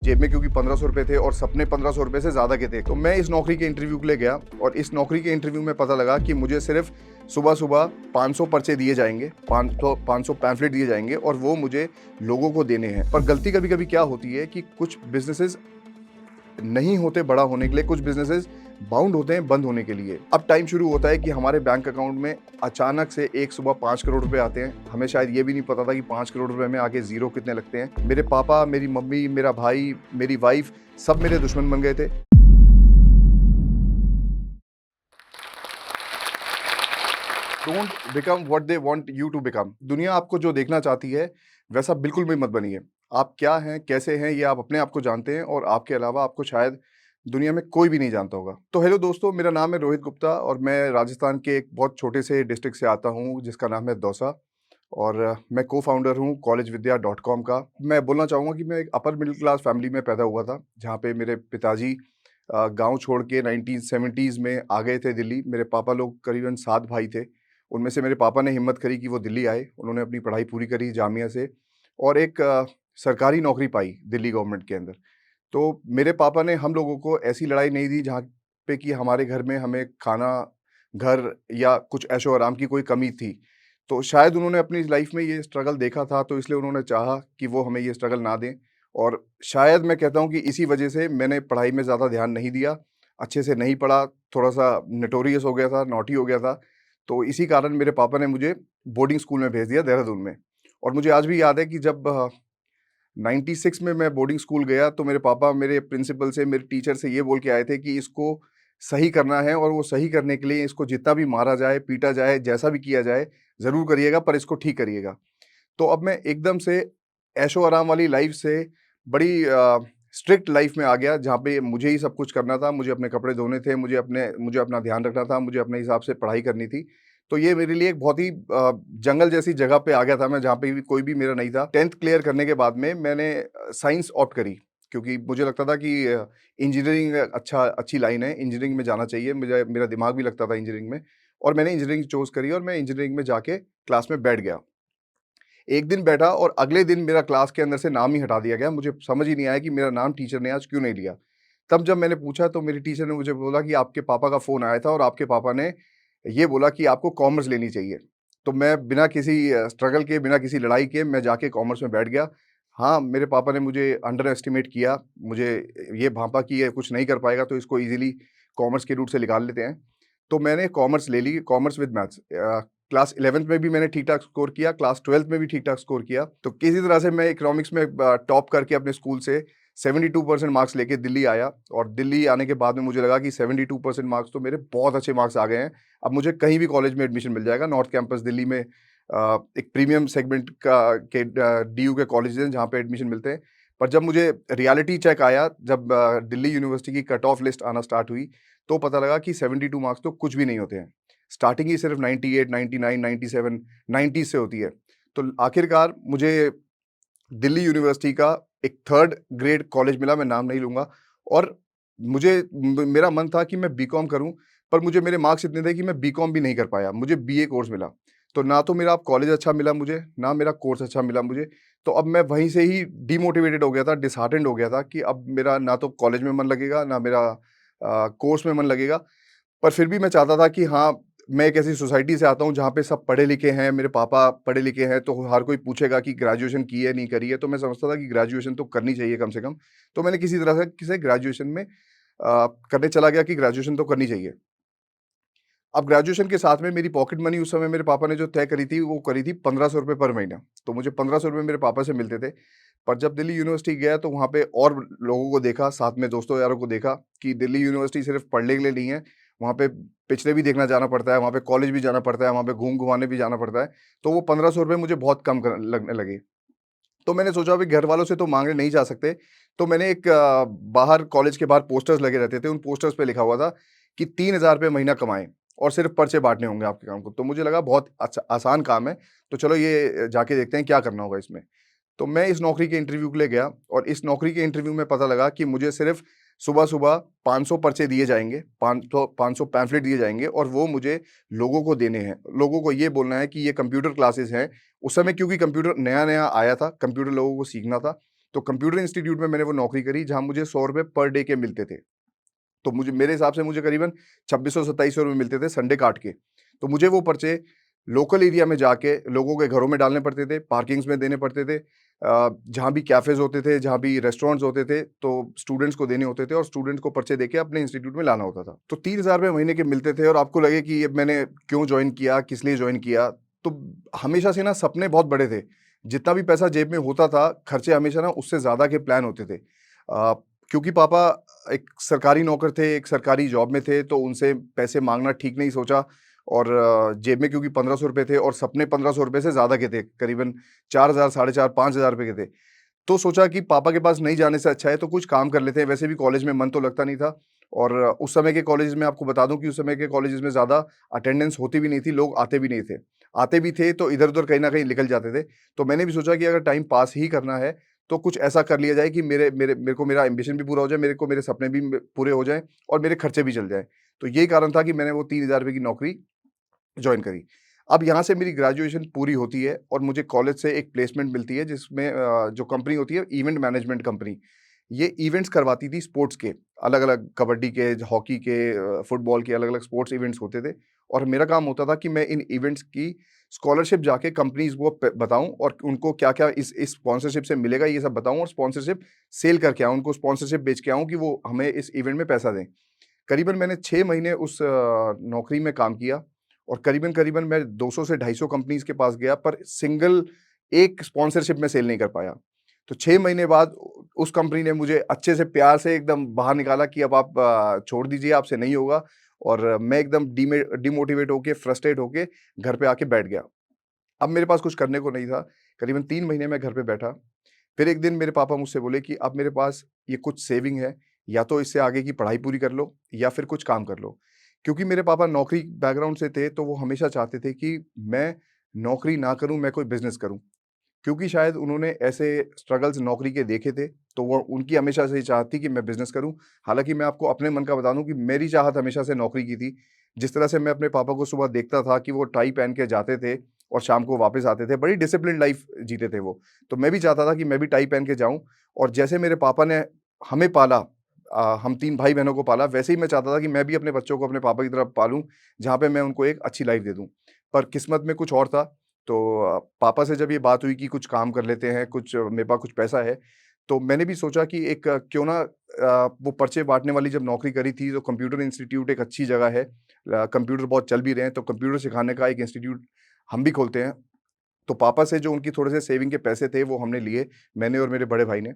जेब में क्योंकि 1500 रुपए थे और सपने 1500 रुपए से ज़्यादा के थे। तो मैं इस नौकरी के इंटरव्यू के लिए गया और इस नौकरी के इंटरव्यू में पता लगा कि मुझे सिर्फ सुबह-सुबह 500 पर्चे दिए जाएँगे, 500 पैम्फलेट दिए जाएँगे और वो मुझे लोगों को देने हैं। पर गलती कभी-कभी क्या होती है कि कुछ बिज़नेसेस नहीं होते बड़ा होने के लिए, कुछ बिज़नेसेस बाउंड होते हैं बंद होने के लिए। अब टाइम शुरू होता है कि हमारे बैंक अकाउंट में अचानक से एक सुबह 5 करोड़ रुपए आते हैं। हमें शायद ये भी नहीं पता था कि 5 करोड़ रुपए में आगे ज़ीरो कितने लगते हैं। मेरे पापा, मेरी मम्मी, मेरा भाई, मेरी वाइफ़ सब मेरे दुश्मन बन गए थे। Don't become what they want you to become. दुनिया आपको जो देखना चाहती है, वैसा बिल्कुल भी मत बनिए। आप क्या हैं, कैसे हैं, ये आप अपने आप को जानते हैं और आपके अलावा आपको शायद दुनिया में कोई भी नहीं जानता होगा। तो हेलो दोस्तों, मेरा नाम है रोहित गुप्ता और मैं राजस्थान के एक बहुत छोटे से डिस्ट्रिक्ट से आता हूँ, जिसका नाम है दौसा। और मैं को-फाउंडर हूँ कॉलेजविद्या.com का। मैं बोलना चाहूँगा कि मैं एक अपर मिडिल क्लास फैमिली में पैदा हुआ था, जहाँ पे मेरे पिताजी गाँव छोड़ के 1970s में आ गए थे दिल्ली। मेरे पापा लोग करीबन 7 भाई थे। उनमें से मेरे पापा ने हिम्मत करी कि वो दिल्ली आए। उन्होंने अपनी पढ़ाई पूरी करी जामिया से और एक सरकारी नौकरी पाई दिल्ली गवर्नमेंट के अंदर। तो मेरे पापा ने हम लोगों को ऐसी लड़ाई नहीं दी जहाँ पे कि हमारे घर में हमें खाना, घर या कुछ ऐशो-आराम की कोई कमी थी। तो शायद उन्होंने अपनी लाइफ़ में ये स्ट्रगल देखा था, तो इसलिए उन्होंने चाहा कि वो हमें ये स्ट्रगल ना दें और शायद मैं कहता हूँ कि इसी वजह से मैंने पढ़ाई में ज़्यादा ध्यान नहीं दिया, अच्छे से नहीं पढ़ा, थोड़ा-सा नोटोरियस हो गया था, नॉटी हो गया था। तो इसी कारण मेरे पापा ने मुझे बोर्डिंग स्कूल में भेज दिया देहरादून में। और मुझे आज भी याद है कि जब 96 में मैं बोर्डिंग स्कूल गया तो मेरे पापा मेरे प्रिंसिपल से, मेरे टीचर से ये बोल के आए थे कि इसको सही करना है और वो सही करने के लिए इसको जितना भी मारा जाए, पीटा जाए, जैसा भी किया जाए, ज़रूर करिएगा पर इसको ठीक करिएगा। तो अब मैं एकदम से ऐशो-आराम वाली लाइफ़ से बड़ी स्ट्रिक्ट लाइफ़ में आ गया जहाँ पे मुझे ही सब कुछ करना था, मुझे अपने कपड़े धोने थे, मुझे अपना ध्यान रखना था, मुझे अपने हिसाब से पढ़ाई करनी थी। तो ये मेरे लिए एक बहुत ही जंगल जैसी जगह पे आ गया था मैं, जहाँ पे भी कोई भी मेरा नहीं था। 10th क्लियर करने के बाद में मैंने साइंस ऑप्ट करी, क्योंकि मुझे लगता था कि इंजीनियरिंग अच्छी लाइन है, इंजीनियरिंग में जाना चाहिए। मेरा दिमाग भी लगता था इंजीनियरिंग में और मैंने इंजीनियरिंग चूज़ करी और मैं इंजीनियरिंग में जाके क्लास में बैठ गया। एक दिन बैठा और अगले दिन मेरा क्लास के अंदर से नाम ही हटा दिया गया। मुझे समझ ही नहीं आया कि मेरा नाम टीचर ने आज क्यों नहीं लिया। तब जब मैंने पूछा तो मेरी टीचर ने मुझे बोला कि आपके पापा का फ़ोन आया था और आपके पापा ने ये बोला कि आपको कॉमर्स लेनी चाहिए। तो मैं बिना किसी स्ट्रगल के, बिना किसी लड़ाई के मैं जाके कॉमर्स में बैठ गया। हाँ, मेरे पापा ने मुझे अंडर एस्टिमेट किया, मुझे ये भाँपा कि ये कुछ नहीं कर पाएगा तो इसको ईज़िली कॉमर्स के रूट से निकाल लेते हैं। तो मैंने कॉमर्स ले ली, commerce with maths. Class 11th में भी मैंने ठीक-ठाक स्कोर किया, क्लास 12th में भी ठीक-ठाक स्कोर किया। तो किसी तरह से मैं इकोनॉमिक्स में टॉप करके अपने स्कूल से 72% मार्क्स लेके दिल्ली आया और दिल्ली आने के बाद में मुझे लगा कि 72% मार्क्स तो मेरे बहुत अच्छे मार्क्स आ गए हैं। अब मुझे कहीं भी कॉलेज में एडमिशन मिल जाएगा। नॉर्थ कैंपस दिल्ली में एक प्रीमियम सेगमेंट डीयू के कॉलेजेस हैं जहाँ पे एडमिशन मिलते हैं। पर जब मुझे रियलिटी चेक आया, जब दिल्ली यूनिवर्सिटी की कट ऑफ लिस्ट आना स्टार्ट हुई, तो पता लगा कि 72 मार्क्स तो कुछ भी नहीं होते हैं। स्टार्टिंग ही सिर्फ 98, 99, 97, 90 से होती है। तो आखिरकार मुझे दिल्ली यूनिवर्सिटी का एक थर्ड ग्रेड कॉलेज मिला, मैं नाम नहीं लूँगा और मेरा मन था कि मैं बीकॉम करूँ, पर मुझे मेरे मार्क्स इतने थे कि मैं बीकॉम भी नहीं कर पाया, मुझे बीए कोर्स मिला। तो ना तो मेरा अब कॉलेज अच्छा मिला मुझे, ना मेरा कोर्स अच्छा मिला मुझे। तो अब मैं वहीं से ही डिमोटिवेटेड हो गया था, डिसहार्टेंड हो गया था कि अब मेरा ना तो कॉलेज में मन लगेगा, ना मेरा कोर्स में मन लगेगा। पर फिर भी मैं चाहता था कि हाँ, मैं एक ऐसी सोसाइटी से आता हूँ जहाँ पे सब पढ़े लिखे हैं, मेरे पापा पढ़े लिखे हैं, तो हर कोई पूछेगा कि ग्रेजुएशन की है, नहीं करी है, तो मैं समझता था कि ग्रेजुएशन तो करनी चाहिए कम से कम। तो मैंने किसी तरह से ग्रेजुएशन में करने चला गया कि ग्रेजुएशन तो करनी चाहिए। अब ग्रेजुएशन के साथ में मेरी पॉकेट मनी उस समय मेरे पापा ने जो तय करी थी, वो करी थी ₹1500 पर महीना। तो मुझे ₹1500 मेरे पापा से मिलते थे। पर जब दिल्ली यूनिवर्सिटी गया तो वहाँ पे और लोगों को देखा, साथ में दोस्तों यारों को देखा कि दिल्ली यूनिवर्सिटी सिर्फ़ पढ़ने के लिए नहीं है, वहाँ पे पिक्चरें भी देखना जाना पड़ता है, वहाँ पे कॉलेज भी जाना पड़ता है, वहाँ पे घूम-घुमाने भी जाना पड़ता है। तो वो ₹1500 मुझे बहुत कम लगने लगे। तो मैंने सोचा अभी घर वालों से तो माँगने नहीं जा सकते, तो मैंने एक बाहर कॉलेज के बाहर पोस्टर्स लगे रहते थे, उन पोस्टर्स पे लिखा हुआ था कि ₹3000 महीना कमाएँ और सिर्फ़ पर्चे बाँटने होंगे आपके काम को। तो मुझे लगा बहुत अच्छा आसान काम है, तो चलो ये जाके देखते हैं क्या करना होगा इसमें। तो मैं इस नौकरी के इंटरव्यू के लिए गया और इस नौकरी के इंटरव्यू में पता लगा कि मुझे सिर्फ़ सुबह-सुबह 500 पर्चे दिए जाएँगे, 500 पैम्फलेट दिए जाएँगे और वो मुझे लोगों को देने हैं। लोगों को ये बोलना है कि ये कंप्यूटर क्लासेस हैं। उस समय क्योंकि कंप्यूटर नया-नया आया था, कंप्यूटर लोगों को सीखना था, तो कंप्यूटर इंस्टीट्यूट में मैंने वो नौकरी करी जहाँ मुझे ₹100 पर डे के मिलते थे। तो मुझे मेरे हिसाब से मुझे करीबन 2600-2700 रुपए मिलते थे संडे काट के। तो मुझे वो पर्चे लोकल एरिया में जाके लोगों के घरों में डालने पड़ते थे, पार्किंग्स में देने पड़ते थे। जहाँ भी कैफ़ेज़ होते थे, जहाँ भी रेस्टोरेंट्स होते थे, तो स्टूडेंट्स को देने होते थे और स्टूडेंट्स को पर्चे देके अपने इंस्टीट्यूट में लाना होता था। तो 3000 रुपए महीने के मिलते थे और आपको लगे कि ये मैंने क्यों जॉइन किया, किस लिए जॉइन किया? तो हमेशा से ना सपने बहुत बड़े थे। जितना भी पैसा जेब में होता था, खर्चे हमेशा ना उससे ज़्यादा के प्लान होते थे। क्योंकि पापा एक सरकारी नौकर थे, एक सरकारी जॉब में थे, तो उनसे पैसे माँगना ठीक नहीं सोचा और जेब में क्योंकि ₹1500 थे और सपने ₹1500 से ज़्यादा के थे, करीबन 4000 साढ़े 4 ₹5000 के थे। तो सोचा कि पापा के पास नहीं जाने से अच्छा है तो कुछ काम कर लेते हैं, वैसे भी कॉलेज में मन तो लगता नहीं था और उस समय के कॉलेजेस में आपको बता दूँ कि उस समय के कॉलेजेस में ज़्यादा अटेंडेंस होती भी नहीं थी, लोग आते भी नहीं थे। आते भी थे तो इधर-उधर कहीं न कहीं निकल जाते थे। तो मैंने भी सोचा कि अगर टाइम पास ही करना है, तो कुछ ऐसा कर लिया जाए कि मेरे एम्बिशन भी पूरा हो जाए, मेरे सपने भी पूरे हो जाएँ और मेरे खर्चे भी चल जाएँ। तो यही कारण था कि मैंने वो ₹3000 की नौकरी जॉइन करी। अब यहाँ से मेरी ग्रेजुएशन पूरी होती है और मुझे कॉलेज से एक प्लेसमेंट मिलती है जिसमें जो कंपनी होती है इवेंट मैनेजमेंट कंपनी। ये इवेंट्स करवाती थी स्पोर्ट्स के, अलग-अलग कबड्डी के, हॉकी के, फुटबॉल के अलग-अलग स्पोर्ट्स इवेंट्स होते थे और मेरा काम होता था कि मैं इन इवेंट्स की स्कॉलरशिप जाके कंपनीज़ को प बताऊँ और उनको क्या-क्या इस स्पॉन्सरशिप से मिलेगा ये सब बताऊँ और स्पॉन्सरशिप सेल करके आऊँ, उनको स्पॉन्सरशिप बेच के आऊँ कि वो हमें इस इवेंट में पैसा दें। करीबन मैंने 6 महीने उस नौकरी में काम किया और करीबन-करीबन मैं 200 से 250 कंपनीज़ के पास गया पर सिंगल एक स्पॉन्सरशिप मैं सेल नहीं कर पाया। तो 6 महीने बाद उस कंपनी ने मुझे अच्छे से प्यार से एकदम बाहर निकाला कि अब आप छोड़ दीजिए, आपसे नहीं होगा और मैं एकदम डिमोटिवेट होके, फ्रस्ट्रेट होके घर पे आके बैठ गया। अब मेरे पास कुछ करने को नहीं था, करीबन 3 महीने मैं घर पे बैठा। फिर एक दिन मेरे पापा मुझसे बोले कि अब मेरे पास ये कुछ सेविंग है, या तो इससे आगे की पढ़ाई पूरी कर लो या फिर कुछ काम कर लो। क्योंकि मेरे पापा नौकरी बैकग्राउंड से थे, तो वो हमेशा चाहते थे कि मैं नौकरी ना करूँ, मैं कोई बिज़नेस करूँ। क्योंकि शायद उन्होंने ऐसे स्ट्रगल्स नौकरी के देखे थे, तो वो उनकी हमेशा से चाहत थी कि मैं बिज़नेस करूँ। हालाँकि मैं आपको अपने मन का बता दूँ कि मेरी चाहत हमेशा से नौकरी की थी। जिस तरह से मैं अपने पापा को सुबह देखता था कि वो टाई पहन के जाते थे और शाम को वापस आते थे, बड़ी डिसिप्लिन्ड लाइफ़ जीते थे वो। तो मैं भी चाहता था कि मैं भी टाई पहन के जाऊँ और जैसे मेरे पापा ने हमें पाला, हम 3 भाई-बहनों को पाला, वैसे ही मैं चाहता था कि मैं भी अपने बच्चों को अपने पापा की तरह पालूँ, जहाँ पे मैं उनको एक अच्छी लाइफ़ दे दूँ। पर किस्मत में कुछ और था, तो पापा से जब ये बात हुई कि कुछ काम कर लेते हैं, कुछ मेरे पास कुछ पैसा है, तो मैंने भी सोचा कि एक क्यों ना वो पर्चे बाँटने वाली जब नौकरी करी थी, तो कंप्यूटर इंस्टीट्यूट एक अच्छी जगह है। कंप्यूटर बहुत चल भी रहे हैं, तो कंप्यूटर सिखाने का एक इंस्टीट्यूट हम भी खोलते हैं। तो पापा से जो उनकी थोड़े से सेविंग के पैसे थे, वो हमने लिए, मैंने और मेरे बड़े भाई ने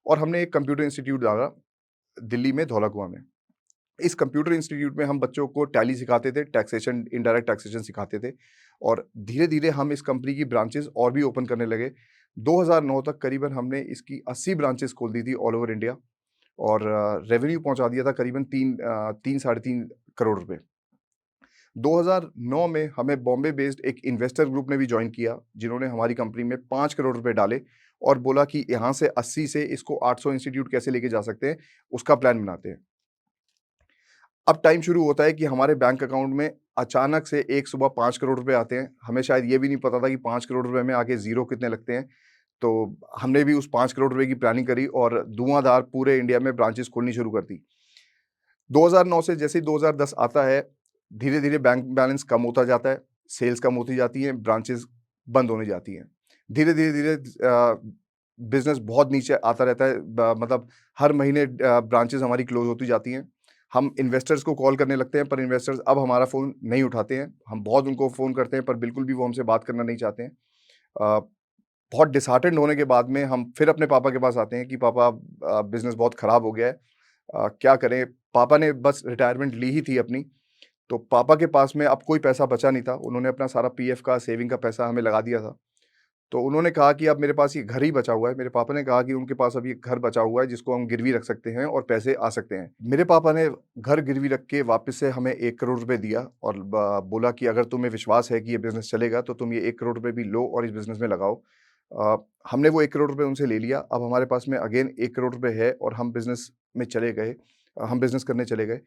और हमने एक कंप्यूटर इंस्टीट्यूट डाला, दिल्ली में धौला कुआँ में। इस कंप्यूटर इंस्टीट्यूट में हम बच्चों को टैली सिखाते थे, टैक्सेशन, इनडायरेक्ट टैक्सेशन सिखाते थे और धीरे-धीरे हम इस कंपनी की ब्रांचेज़ और भी ओपन करने लगे। 2009 तक करीबन हमने इसकी 80 ब्रांचेज़ खोल दी थी ऑल ओवर इंडिया और रेवेन्यू पहुँचा दिया था करीबन 3 साढ़े 3 करोड़ रुपए। 2009 में हमें बॉम्बे बेस्ड एक इन्वेस्टर ग्रुप ने भी जॉइन किया, जिन्होंने हमारी कंपनी में 5 करोड़ रुपए डाले और बोला कि यहाँ से 80 से इसको 800 इंस्टीट्यूट कैसे लेके जा सकते हैं, उसका प्लान बनाते हैं। अब टाइम शुरू होता है कि हमारे बैंक अकाउंट में अचानक से एक सुबह 5 करोड़ रुपए आते हैं। हमें शायद ये भी नहीं पता था कि 5 करोड़ रुपए में आगे ज़ीरो कितने लगते हैं। तो हमने भी उस 5 करोड़ रुपए की प्लानिंग करी और धुआँधार पूरे इंडिया में ब्रांचेज़ खोलनी शुरू कर दी। 2009 से जैसे ही 2010 आता है, धीरे-धीरे बैंक बैलेंस कम होता जाता है, सेल्स कम होती जाती हैं, ब्रांचेज़ बंद होने जाती हैं। धीरे-धीरे बिज़नेस बहुत नीचे आता रहता है, ब मतलब हर महीने ब्रांचेज़ हमारी क्लोज़ होती जाती हैं। हम इन्वेस्टर्स को कॉल करने लगते हैं, पर इन्वेस्टर्स अब हमारा फ़ोन नहीं उठाते हैं। हम बहुत उनको फ़ोन करते हैं, पर बिल्कुल भी वो हमसे बात करना नहीं चाहते हैं। अ, बहुत डिसहार्टेंड होने के बाद में हम फिर अपने पापा के पास आते हैं कि पापा, बिज़नेस बहुत ख़राब हो गया है, क्या करें? पापा ने बस रिटायरमेंट ली ही थी अपनी, तो पापा के पास में अब कोई पैसा बचा नहीं था। उन्होंने अपना सारा पीएफ का, सेविंग का पैसा हमें लगा दिया था। तो उन्होंने कहा कि अब मेरे पास ये घर ही बचा हुआ है। मेरे पापा ने कहा कि उनके पास अभी एक घर बचा हुआ है जिसको हम गिरवी रख सकते हैं और पैसे आ सकते हैं। मेरे पापा ने घर गिरवी रख के वापस से हमें 1 करोड़ रुपए दिया और बोला कि अगर तुम्हें विश्वास है कि ये बिज़नेस चलेगा तो तुम ये 1 करोड़ रुपए भी लो और इस बिज़नेस में लगाओ। अ, हमने वो 1 करोड़ रुपए उनसे ले लिया। अब हमारे पास में अगेन 1 करोड़ रुपए है और हम बिज़नेस में चले गए। हम बिज़नेस करने चले गए।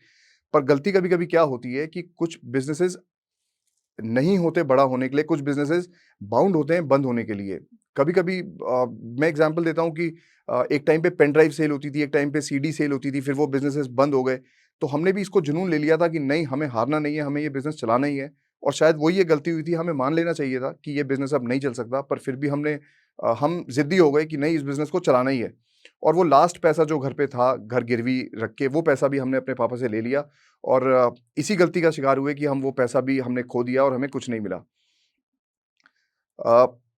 पर गलती कभी-कभी क्या होती है कि कुछ बिज़नेसेस नहीं होते बड़ा होने के लिए, कुछ बिज़नेसेस बाउंड होते हैं बंद होने के लिए। कभी-कभी मैं एग्ज़ाम्पल देता हूँ कि एक टाइम पे पेन ड्राइव सेल होती थी, एक टाइम पे सीडी सेल होती थी, फिर वो बिज़नेसेस बंद हो गए। तो हमने भी इसको जुनून ले लिया था कि नहीं, हमें हारना नहीं है, हमें ये बिज़नेस चलाना ही है। और शायद वही ये गलती हुई थी, हमें मान लेना चाहिए था कि ये बिज़नेस अब नहीं चल सकता, पर फिर भी हम ज़िद्दी हो गए कि नहीं, इस बिज़नेस को चलाना ही है। और वो लास्ट पैसा जो घर पे था, घर गिरवी रख के, वो पैसा भी हमने अपने पापा से ले लिया और इसी गलती का शिकार हुए कि हम वो पैसा भी हमने खो दिया और हमें कुछ नहीं मिला।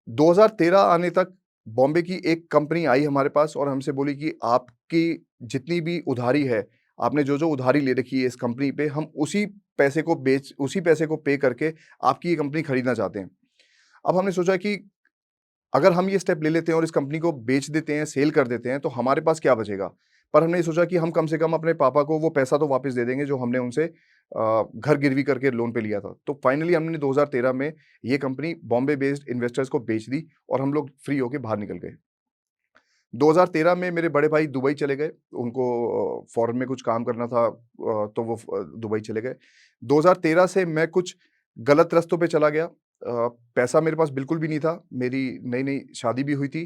2013 आने तक बॉम्बे की एक कंपनी आई हमारे पास और हमसे बोली कि आपकी जितनी भी उधारी है, आपने जो-जो उधारी ले रखी है इस कंपनी पे, हम उसी पैसे को पे करके आपकी ये कंपनी खरीदना चाहते हैं। अब हमने सोचा कि अगर हम ये स्टेप ले लेते हैं और इस कंपनी को बेच देते हैं, सेल कर देते हैं, तो हमारे पास क्या बचेगा? पर हमने ये सोचा कि हम कम से कम अपने पापा को वो पैसा तो वापस दे देंगे जो हमने उनसे घर गिरवी करके लोन पे लिया था। तो फाइनली हमने 2013 में ये कंपनी बॉम्बे बेस्ड इन्वेस्टर्स को बेच दी और हम लोग फ्री होके बाहर निकल गए। 2013 में मेरे बड़े भाई दुबई चले गए, उनको फ़ॉरेन में कुछ काम करना था, तो वो दुबई चले गए। 2013 से मैं कुछ गलत रास्तों पे चला गया। पैसा मेरे पास बिल्कुल भी नहीं था, मेरी नई-नई शादी भी हुई थी।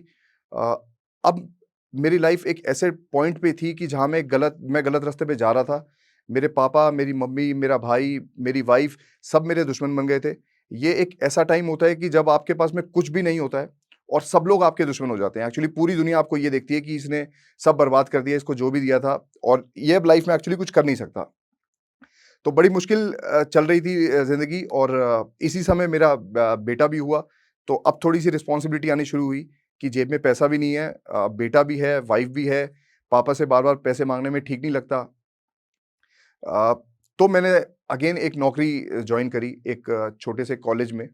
अ, अब मेरी लाइफ़ एक ऐसे पॉइंट पे थी कि जहाँ मैं गलत रास्ते पे जा रहा था। मेरे पापा, मेरी मम्मी, मेरा भाई, मेरी वाइफ़ सब मेरे दुश्मन बन गए थे। ये एक ऐसा टाइम होता है कि जब आपके पास में कुछ भी नहीं होता है और सब लोग आपके दुश्मन हो जाते हैं। एक्चुअली पूरी दुनिया आपको ये देखती है कि इसने सब बर्बाद कर दिया, इसको जो भी दिया था और ये अब लाइफ़ में एक्चुअली कुछ कर नहीं सकता। तो बड़ी मुश्किल चल रही थी ज़िंदगी और इसी समय मेरा बेटा भी हुआ, तो अब थोड़ी-सी रिस्पॉन्सिबिलिटी आनी शुरू हुई कि जेब में पैसा भी नहीं है, बेटा भी है, वाइफ़ भी है, पापा से बार-बार पैसे माँगने में ठीक नहीं लगता। अ, तो मैंने अगेन एक नौकरी जॉइन करी एक छोटे से कॉलेज में,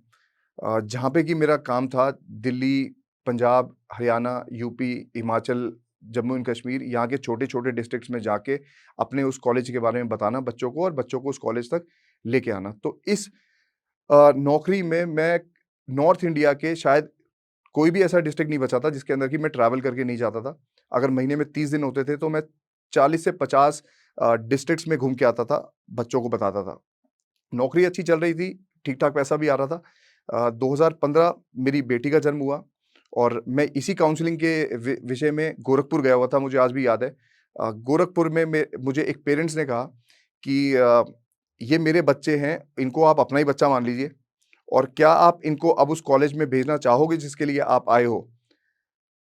जहाँ पे कि मेरा काम था दिल्ली, पंजाब, हरियाणा, यूपी, हिमाचल, जम्मू एंड कश्मीर, यहाँ के छोटे-छोटे डिस्ट्रिक्ट्स में जाके अपने उस कॉलेज के बारे में बताना बच्चों को और बच्चों को उस कॉलेज तक लेके आना। तो इस नौकरी में मैं नॉर्थ इंडिया के शायद कोई भी ऐसा डिस्ट्रिक्ट नहीं बचा था जिसके अंदर कि मैं ट्रैवल करके नहीं जाता था। अगर महीने में 30 दिन होते थे तो मैं 40 से 50 डिस्ट्रिक्ट्स में घूम के आता था, बच्चों को बताता था। नौकरी अच्छी चल रही थी, ठीक-ठाक पैसा भी आ रहा था। 2015 मेरी बेटी का जन्म हुआ और मैं इसी काउंसलिंग के विषय में गोरखपुर गया हुआ था, मुझे आज भी याद है। गोरखपुर में मुझे एक पेरेंट्स ने कहा कि ये मेरे बच्चे हैं, इनको आप अपना ही बच्चा मान लीजिए और क्या आप इनको अब उस कॉलेज में भेजना चाहोगे जिसके लिए आप आए हो?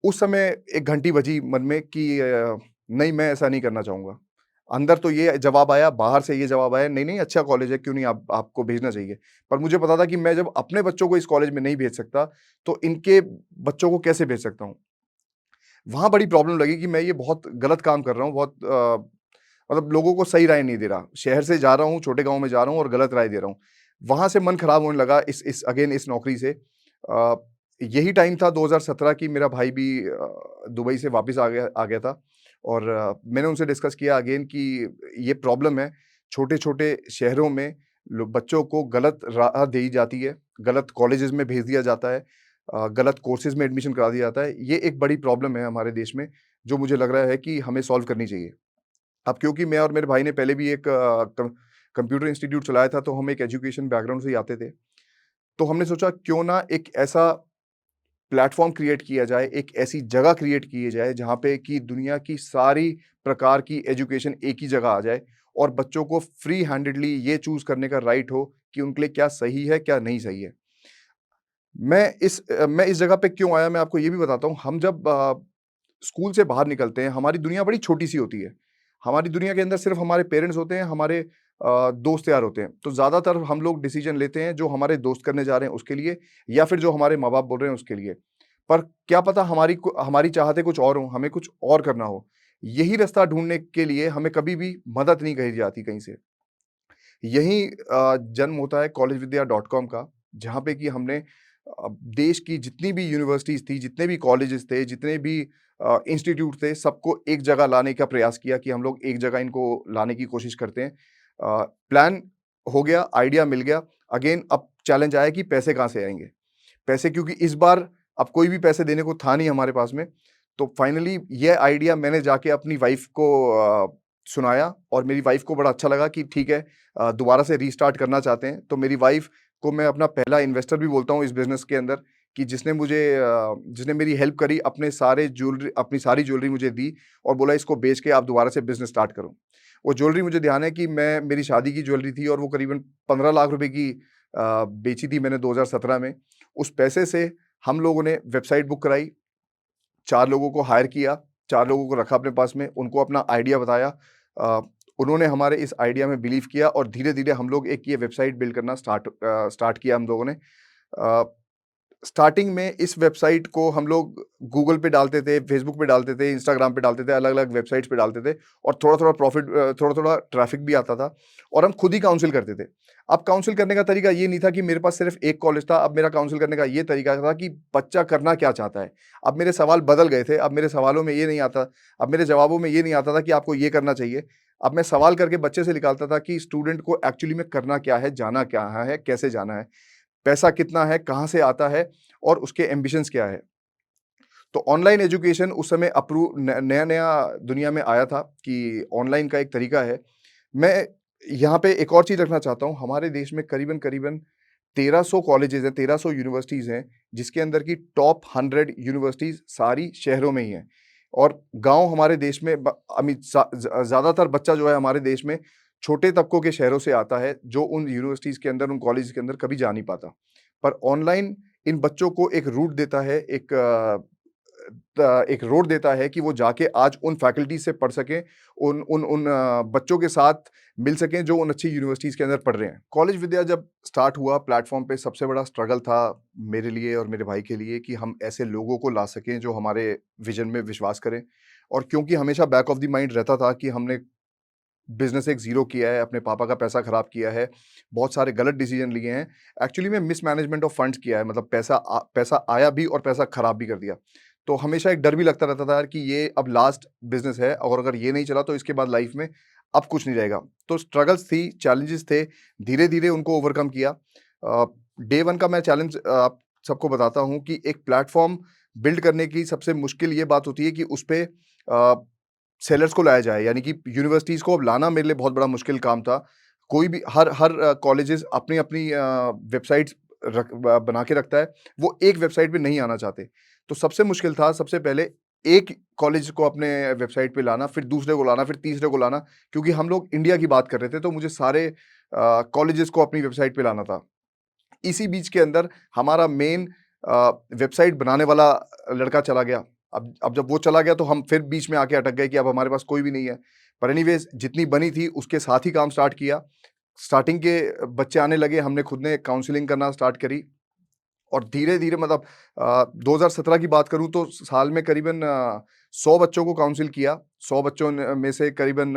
उस समय एक घंटी बजी मन में कि नहीं, मैं ऐसा नहीं करना चाहूँगा। अंदर तो ये जवाब आया, बाहर से ये जवाब आया, नहीं, नहीं, अच्छा कॉलेज है, क्यों नहीं, आप आपको भेजना चाहिए। पर मुझे पता था कि मैं जब अपने बच्चों को इस कॉलेज में नहीं भेज सकता, तो इनके बच्चों को कैसे भेज सकता हूँ? वहाँ बड़ी प्रॉब्लम लगी कि मैं ये बहुत गलत काम कर रहा हूँ, बहुत मतलब लोगों को सही राय नहीं दे रहा। शहर से जा रहा हूँ, छोटे गाँव में जा रहा हूँ और गलत राय दे रहा हूँ। वहाँ से मन खराब होने लगा इस नौकरी से। यही टाइम था 2017 कि मेरा भाई भी दुबई से वापस आ गया था और मैंने उनसे डिस्कस किया अगेन कि ये प्रॉब्लम है, छोटे-छोटे शहरों में लो बच्चों को गलत राह दी जाती है, गलत कॉलेजेस में भेज दिया जाता है, गलत कोर्सेज़ में एडमिशन करा दिया जाता है। ये एक बड़ी प्रॉब्लम है हमारे देश में, जो मुझे लग रहा है कि हमें सॉल्व करनी चाहिए। अब क्योंकि मैं और मेरे भाई ने पहले भी एक कंप्यूटर इंस्टीट्यूट चलाया था, तो हम एक एजुकेशन बैकग्राउंड से ही आते थे। तो हमने सोचा क्यों ना एक ऐसा प्लेटफ़ॉर्म क्रिएट किया जाए, एक ऐसी जगह क्रिएट की जाए जहाँ पे कि दुनिया की सारी प्रकार की एजुकेशन एक ही जगह आ जाए और बच्चों को फ्री हैंडेडली ये चूज़ करने का राइट हो कि उनके लिए क्या सही है, क्या नहीं सही है। मैं इस जगह पे क्यों आया मैं आपको ये भी बताता हूँ। हम जब स्कूल से बाहर निकलते हैं, हमारी दुनिया बड़ी छोटी-सी होती है। हमारी दुनिया के अंदर सिर्फ़ हमारे पेरेंट्स होते हैं, हमारे दोस्त यार होते हैं। तो ज़्यादातर हम लोग डिसीज़न लेते हैं जो हमारे दोस्त करने जा रहे हैं उसके लिए या फिर जो हमारे माँ-बाप बोल रहे हैं उसके लिए। पर क्या पता हमारी चाहतें कुछ और हों, हमें कुछ और करना हो। यही रास्ता ढूँढने के लिए हमें कभी भी मदद नहीं कही जाती कहीं से। यहीं जन्म होता है कॉलेजविद्या.com का, जहाँ पे कि हमने देश की जितनी भी यूनिवर्सिटीज़ थी, जितने भी कॉलेजेस थे, जितने भी इंस्टीट्यूट थे, सबको एक जगह लाने का प्रयास किया कि हम लोग एक जगह इनको लाने की कोशिश करते हैं। प्लान हो गया, आइडिया मिल गया, अगेन अब चैलेंज आया कि पैसे कहाँ से आएँगे? पैसे क्योंकि इस बार अब कोई भी पैसे देने को था नहीं हमारे पास में, तो फाइनली ये आइडिया मैंने जाके अपनी वाइफ़ को सुनाया और मेरी वाइफ़ को बड़ा अच्छा लगा कि ठीक है, दोबारा से रीस्टार्ट करना चाहते हैं। तो मेरी वाइफ़ को मैं अपना पहला इन्वेस्टर भी बोलता हूँ इस बिज़नेस के अंदर कि जिसने मेरी हेल्प करी, अपनी सारी ज्वेलरी मुझे दी और बोला इसको बेच के आप दोबारा से बिज़नेस स्टार्ट करो। वो ज्वेलरी मुझे ध्यान है कि मेरी शादी की ज्वेलरी थी और वो करीबन 15 लाख रुपए की बेची थी मैंने 2017 में। उस पैसे से हम लोगों ने वेबसाइट बुक कराई, 4 लोगों को हायर किया, 4 लोगों को रखा अपने पास में, उनको अपना आइडिया बताया। अ, उन्होंने हमारे इस आइडिया में बिलीव किया और धीरे-धीरे हम लोग एक ये वेबसाइट बिल्ड करना स्टार्ट किया हम लोगों ने। अ, स्टार्टिंग में इस वेबसाइट को हम लोग गूगल पे डालते थे, फेसबुक पे डालते थे, इंस्टाग्राम पे डालते थे, अलग-अलग वेबसाइट्स पे डालते थे और थोड़ा-थोड़ा ट्रैफ़िक भी आता था और हम खुद ही काउंसिल करते थे। अब काउंसिल करने का तरीका ये नहीं था कि मेरे पास सिर्फ़ एक कॉलेज था, अब मेरा काउंसिल करने का ये तरीका था कि बच्चा करना क्या चाहता है। अब मेरे सवाल बदल गए थे, अब मेरे सवालों में ये नहीं आता अब मेरे जवाबों में ये नहीं आता था कि आपको ये करना चाहिए। अब मैं सवाल करके बच्चे से निकालता था कि स्टूडेंट को एक्चुअली में करना क्या है, जाना कहाँ है, कैसे जाना है, पैसा कितना है, कहाँ से आता है और उसके एम्बिशंस क्या है। तो ऑनलाइन एजुकेशन उस समय नया-नया दुनिया में आया था कि ऑनलाइन का एक तरीका है। मैं यहाँ पे एक और चीज़ रखना चाहता हूँ, हमारे देश में करीबन-करीबन 1300 कॉलेजेज़ हैं, 1300 यूनिवर्सिटीज़ हैं, जिसके अंदर की टॉप 100 यूनिवर्सिटीज़ सारी शहरों में ही हैं। और गाँव हमारे देश में ब अमी ज़ा ज़ ज़्यादातर बच्चा जो है हमारे देश में छोटे तबकों के शहरों से आता है, जो उन यूनिवर्सिटीज़ के अंदर, उन कॉलेज के अंदर कभी जा नहीं पाता। पर ऑनलाइन इन बच्चों को एक रूट देता है, एक रोड देता है कि वो जाके आज उन फैकल्टीज़ से पढ़ सकें, उन बच्चों के साथ मिल सकें जो उन अच्छी यूनिवर्सिटीज़ के अंदर पढ़ रहे हैं। कॉलेज विद्या जब स्टार्ट हुआ प्लेटफ़ॉर्म पे, सबसे बड़ा स्ट्रगल था मेरे लिए और मेरे भाई के लिए कि हम ऐसे लोगों को ला सकें जो हमारे विज़न में विश्वास करें। और क्योंकि हमेशा बैक ऑफ द माइंड रहता था कि हमने बिज़नेस एक ज़ीरो किया है, अपने पापा का पैसा खराब किया है, बहुत सारे गलत डिसीज़न लिए हैं। एक्चुअली में मिसमैनेजमेंट ऑफ फंड्स किया है, मतलब पैसा आया भी और पैसा खराब भी कर दिया। तो हमेशा एक डर भी लगता रहता था यार कि ये अब लास्ट बिज़नेस है और अगर ये नहीं चला तो इसके बाद लाइफ़ में अब कुछ नहीं रहेगा। तो स्ट्रगल्स थी, चैलेंजेस थे, धीरे-धीरे उनको ओवरकम किया। डे 1 का मैं चैलेंज आप सबको बताता हूँ कि एक प्लेटफ़ॉर्म बिल्ड करने की सबसे मुश्किल ये बात होती है कि उसपे सेलर्स को लाया जाए, यानी कि यूनिवर्सिटीज़ को अब लाना मेरे लिए बहुत बड़ा मुश्किल काम था। कोई भी हर हर कॉलेजेस अपनी-अपनी वेबसाइट्स बना के रखता है, वो एक वेबसाइट पे नहीं आना चाहते। तो सबसे मुश्किल था सबसे पहले एक कॉलेज को अपने वेबसाइट पे लाना, फिर दूसरे को लाना, फिर तीसरे को लाना, क्योंकि हम लोग इंडिया की बात कर रहे थे, तो मुझे सारे कॉलेजेस को अपनी वेबसाइट पे लाना था। इसी बीच के अंदर हमारा मेन वेबसाइट बनाने वाला लड़का चला गया। अब जब वो चला गया तो हम फिर बीच में आके अटक गए कि अब हमारे पास कोई भी नहीं है। पर एनीवेज़ जितनी बनी थी उसके साथ ही काम स्टार्ट किया। स्टार्टिंग के बच्चे आने लगे, हमने खुद ने काउंसलिंग करना स्टार्ट करी और धीरे-धीरे मतलब 2017 की बात करूँ तो साल में करीबन 100 बच्चों को काउंसिल किया। 100 बच्चों ने में से करीबन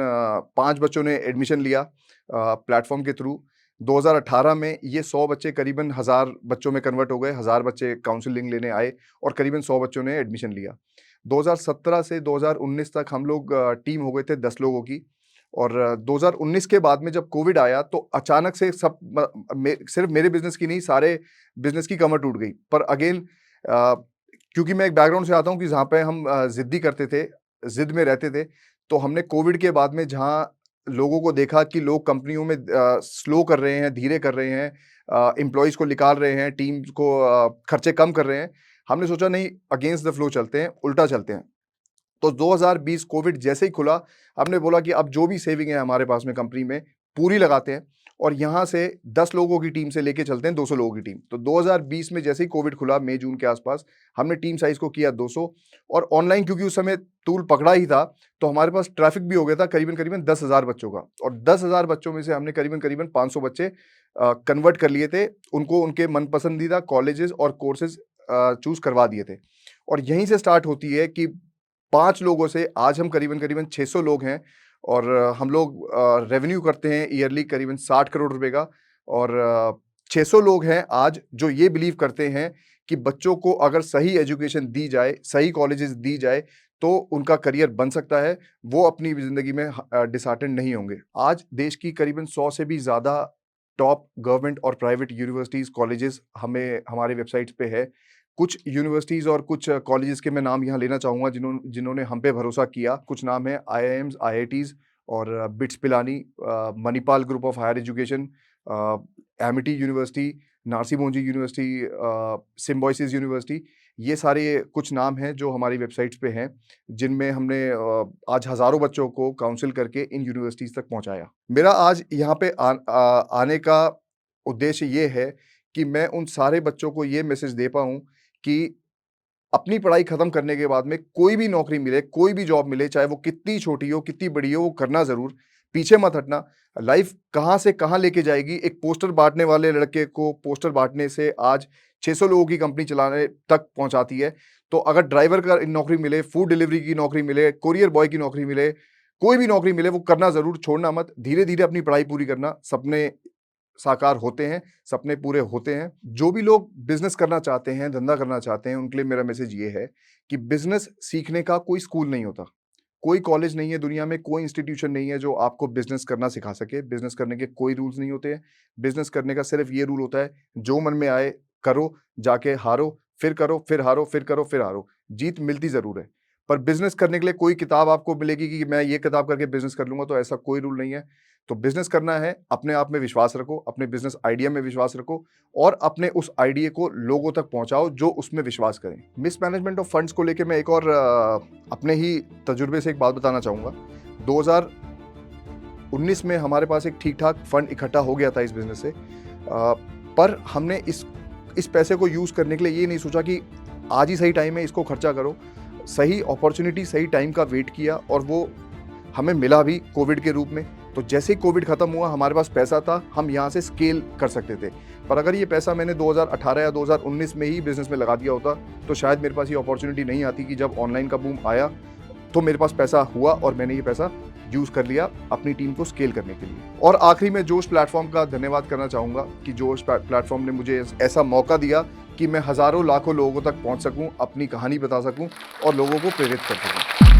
5 बच्चों ने एडमिशन लिया प्लेटफ़ॉर्म के थ्रू। 2018 में ये 100 बच्चे करीबन 1000 बच्चों में कन्वर्ट हो गए, 1000 बच्चे काउंसलिंग लेने आए और करीबन 100 बच्चों ने एडमिशन लिया। 2017 से 2019 तक हम लोग टीम हो गए थे 10 लोगों की और 2019 के बाद में जब कोविड आया तो अचानक से सिर्फ मेरे बिज़नेस की नहीं, सारे बिज़नेस की कमर टूट गई। पर अगेन क्योंकि मैं एक बैकग्राउंड से आता हूँ कि जहाँ पे हम ज़िद्दी करते थे, ज़िद में रहते थे, तो हमने कोविड के बाद में जहाँ लोगों को देखा कि लोग कंपनियों में स्लो कर रहे हैं, धीरे कर रहे हैं, एम्प्लॉइज़ को निकाल रहे हैं, टीम्स को खर्चे कम कर रहे हैं, हमने सोचा नहीं, अगेंस्ट द फ्लो चलते हैं, उल्टा चलते हैं। तो 2020 कोविड जैसे ही खुला, हमने बोला कि अब जो भी सेविंग है हमारे पास में कंपनी में, पूरी लगाते हैं और यहाँ से 10 लोगों की टीम से लेके चलते हैं 200 लोगों की टीम। तो 2020 में जैसे ही कोविड खुला मई-जून के आसपास, हमने टीम साइज़ को किया 200 और ऑनलाइन क्योंकि उस समय टूल पकड़ा ही था, तो हमारे पास ट्रैफ़िक भी हो गया था करीबन-करीबन 10,000 बच्चों का और 10,000 बच्चों में से हमने करीबन-करीबन 500 बच्चे कन्वर्ट कर लिए थे। उनको उनके मन पसंदीदा कॉलेजेस और कोर्सेज़ चूज़ करवा दिए थे और यहीं से स्टार्ट होती है कि 5 लोगों से आज हम करीबन-करीबन 600 लोग हैं और हम लोग रेवेन्यू करते हैं ईयरली करीबन 60 करोड़ रुपए का और 600 लोग हैं आज जो ये बिलीव करते हैं कि बच्चों को अगर सही एजुकेशन दी जाए, सही कॉलेजेस दी जाए, तो उनका करियर बन सकता है, वो अपनी ज़िंदगी में डिसहार्टेंड नहीं होंगे। आज देश की करीबन 100 से भी ज़्यादा टॉप गवर्नमेंट और प्राइवेट यूनिवर्सिटीज़, कॉलेजेस हमें हमारी वेबसाइट्स पे है। कुछ यूनिवर्सिटीज़ और कुछ कॉलेजेस के मैं नाम यहाँ लेना चाहूँगा जिन्होंने हम पे भरोसा किया। कुछ नाम है आईआईएम्स, आईआईटीज़ और BITS Pilani, Manipal group of higher education, Amity university, Narsee Monjee university, Symbiosis university, ये सारे कुछ नाम हैं जो हमारी वेबसाइट्स पे हैं, जिनमें हमने आज हज़ारों बच्चों को काउंसिल करके इन यूनिवर्सिटीज़ तक पहुँचाया। मेरा आज यहाँ पे आने का उद्देश्य ये है कि मैं उन सारे बच्चों को ये मैसेज दे पाऊँ कि अपनी पढ़ाई खत्म करने के बाद में कोई भी नौकरी मिले, कोई भी जॉब मिले, चाहे वो कितनी छोटी हो, कितनी बड़ी हो, वो करना ज़रूर, पीछे मत हटना। लाइफ़ कहाँ से कहाँ लेके जाएगी, एक पोस्टर बाँटने वाले लड़के को पोस्टर बाँटने से आज 600 लोगों की कंपनी चलाने तक पहुँचाती है। तो अगर ड्राइवर का नौकरी मिले, फूड डिलीवरी की नौकरी मिले, कोरियर बॉय की नौकरी मिले, कोई भी नौकरी मिले, वो करना ज़रूर, छोड़ना मत। धीरे-धीरे अपनी पढ़ाई पूरी करना, सपने साकार होते हैं, सपने पूरे होते हैं। जो भी लोग बिज़नेस करना चाहते हैं, धंधा करना चाहते हैं, उनके लिए मेरा मैसेज ये है कि बिज़नेस सीखने का कोई स्कूल नहीं होता। कोई कॉलेज नहीं है दुनिया में, कोई इंस्टीट्यूशन नहीं है जो आपको बिज़नेस करना सिखा सके। बिज़नेस करने के कोई रूल्स नहीं होते हैं। बिज़नेस करने का सिर्फ़ ये रूल होता है, जो मन में आए करो, जाके हारो, फिर करो, फिर हारो, फिर करो, फिर हारो। जीत मिलती ज़रूर है, पर बिज़नेस करने के लिए कोई किताब आपको मिलेगी कि मैं ये किताब करके बिज़नेस कर लूँगा, तो ऐसा कोई रूल नहीं है। तो बिज़नेस करना है, अपने आप में विश्वास रखो, अपने बिज़नेस आइडिया में विश्वास रखो और अपने उस आइडिया को लोगों तक पहुँचाओ जो उसमें विश्वास करें। मिसमैनेजमेंट ऑफ फंड्स को लेके मैं एक और अपने ही तजुर्बे से एक बात बताना चाहूँगा। 2019 में हमारे पास एक ठीक-ठाक फंड इकट्ठा हो गया था इस बिज़नेस से, पर हमने इस पैसे को यूज़ करने के लिए ये नहीं सोचा कि आज ही सही टाइम है, इसको खर्चा करो। सही अपॉर्च्युनिटी, सही टाइम का वेट किया और वो हमें मिला भी कोविड के रूप में। तो जैसे ही कोविड खत्म हुआ, हमारे पास पैसा था, हम यहाँ से स्केल कर सकते थे। पर अगर ये पैसा मैंने 2018 या 2019 में ही बिज़नेस में लगा दिया होता, तो शायद मेरे पास ये अपॉर्च्युनिटी नहीं आती कि जब ऑनलाइन का बूम आया, तो मेरे पास पैसा हुआ और मैंने ये पैसा यूज़ कर लिया अपनी टीम को स्केल करने के लिए। और आखिरी में जोश प्लेटफ़ॉर्म का धन्यवाद करना चाहूँगा कि जोश प्लेटफ़ॉर्म ने मुझे ऐसा मौका दिया कि मैं हज़ारों लाखों लोगों तक पहुँच सकूँ, अपनी कहानी बता सकूँ और लोगों को प्रेरित कर सकूँ।